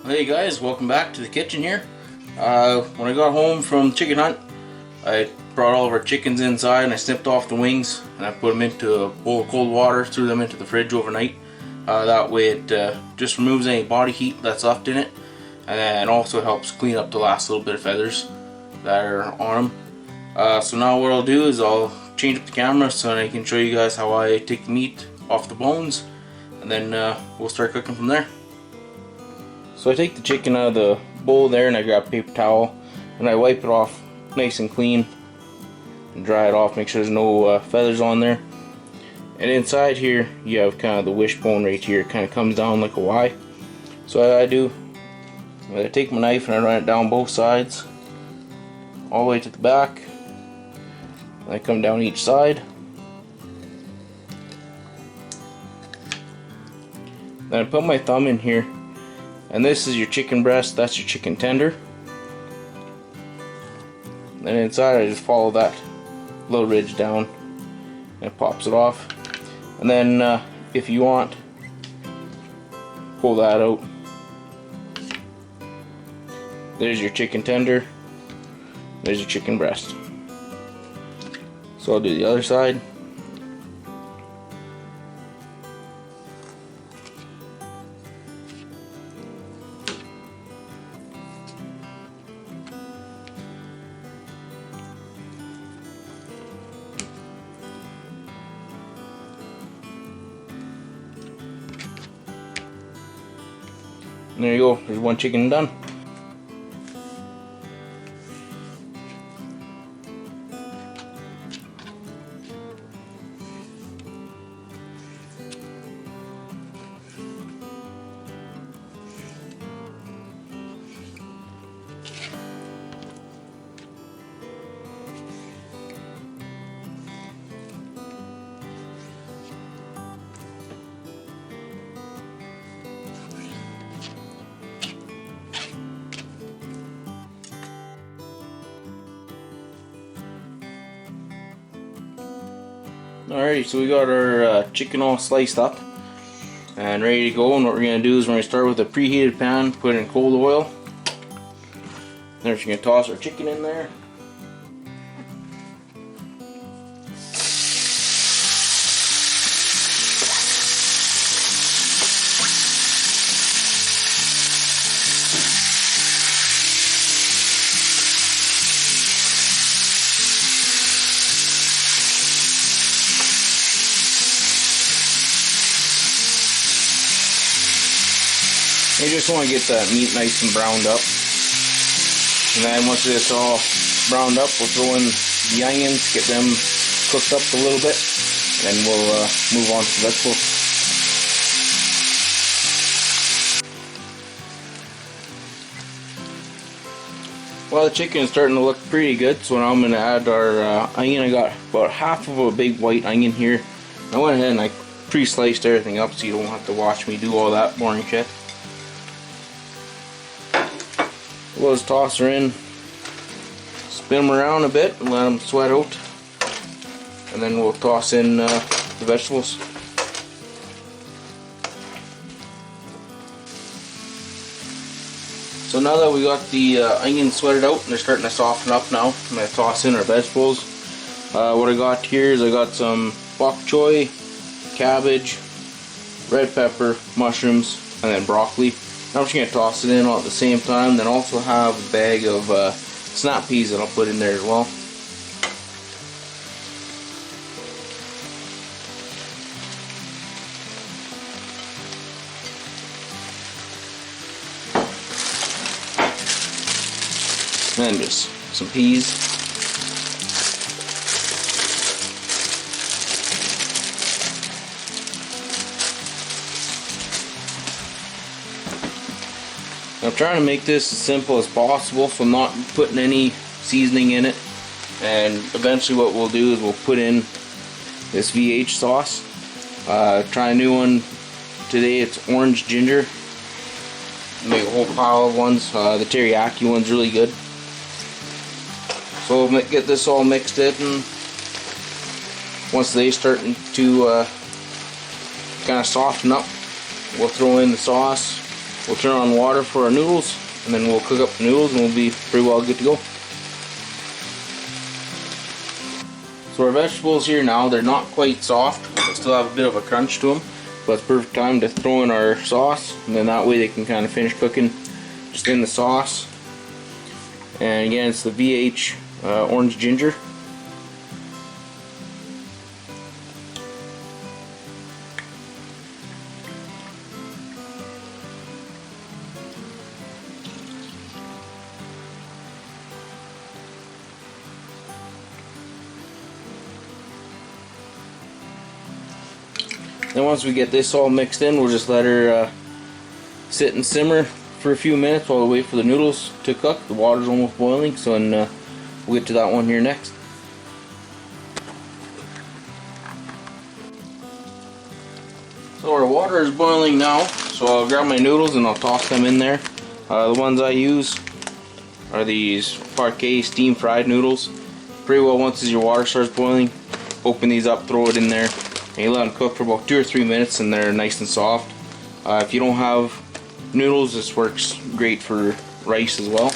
Hey guys, welcome back to the kitchen here. When I got home from the chicken hunt, I brought all of our chickens inside and I snipped off the wings and I put them into a bowl of cold water, threw them into the fridge overnight. That way it just removes any body heat that's left in it, and then also helps clean up the last little bit of feathers that are on them. So now what I'll do is I'll change up the camera so I can show you guys how I take the meat off the bones, and then we'll start cooking from there. So I take the chicken out of the bowl there and I grab a paper towel and I wipe it off nice and clean and dry it off, make sure there's no feathers on there. And inside here you have kind of the wishbone right here. It kind of comes down like a Y. So what I do, I take my knife and I run it down both sides all the way to the back. And I come down each side. Then I put my thumb in here. And this is your chicken breast, that's your chicken tender. And inside I just follow that little ridge down and it pops it off. And then if you want, pull that out. There's your chicken tender, there's your chicken breast. So I'll do the other side. And there you go, there's one chicken done. Alrighty, so we got our chicken all sliced up and ready to go, and what we're going to do is we're going to start with a preheated pan, put in cold oil. Then we're just going to toss our chicken in there. You just want to get that meat nice and browned up. And then once it's all browned up, we'll throw in the onions, get them cooked up a little bit, and then we'll move on to the vegetables. Well, the chicken is starting to look pretty good, so now I'm going to add our onion. I got about half of a big white onion here. I went ahead and I pre-sliced everything up so you don't have to watch me do all that boring shit. We'll just toss her in, spin them around a bit and let them sweat out, and then we'll toss in the vegetables. So now that we got the onions sweated out and they're starting to soften up now, I'm going to toss in our vegetables. What I got here is I got some bok choy, cabbage, red pepper, mushrooms, and then broccoli. I'm just going to toss it in all at the same time. Then also have a bag of snap peas that I'll put in there as well. And then just some peas. I'm trying to make this as simple as possible, so I'm not putting any seasoning in it. And eventually what we'll do is we'll put in this VH sauce. Try a new one today, it's orange ginger. Make a whole pile of ones. The teriyaki one's really good. So we'll get this all mixed in, and once they start to kind of soften up, we'll throw in the sauce, we'll turn on water for our noodles, and then we'll cook up the noodles and we'll be pretty well good to go. So our vegetables here now, they're not quite soft, they still have a bit of a crunch to them, but it's perfect time to throw in our sauce, and then that way they can kind of finish cooking just in the sauce. And again, it's the VH orange ginger. Then once we get this all mixed in, we'll just let her sit and simmer for a few minutes while we wait for the noodles to cook. The water's almost boiling, so we'll get to that one here next. So our water is boiling now, so I'll grab my noodles and I'll toss them in there. The ones I use are these parquet steam fried noodles. Pretty well, once your water starts boiling, open these up, throw it in there, and you let them cook for about 2 or 3 minutes and they're nice and soft. If you don't have noodles, this works great for rice as well.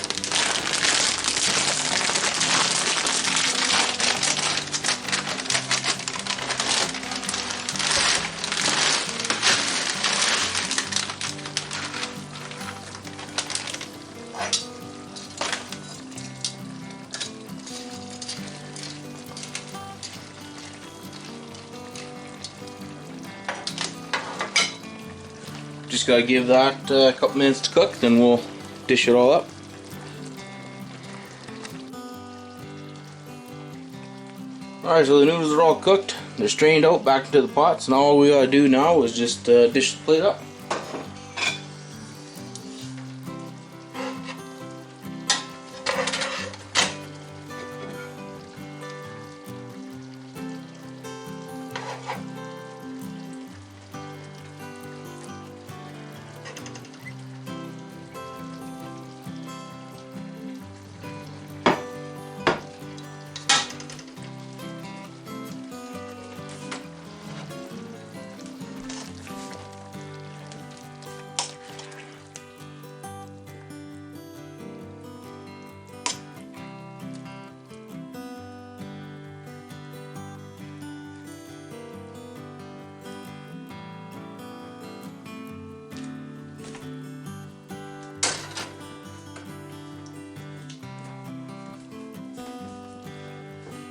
Just gotta give that a couple minutes to cook, then we'll dish it all up. Alright, so the noodles are all cooked. They're strained out back into the pots, and all we gotta do now is just dish the plate up.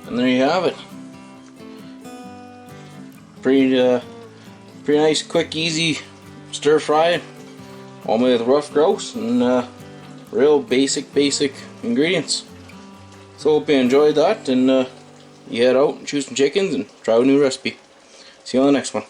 And there you have it. Pretty nice, quick, easy stir fry, all made with rough grouse and real basic ingredients. So hope you enjoyed that, and you head out and choose some chickens and try a new recipe. See you on the next one.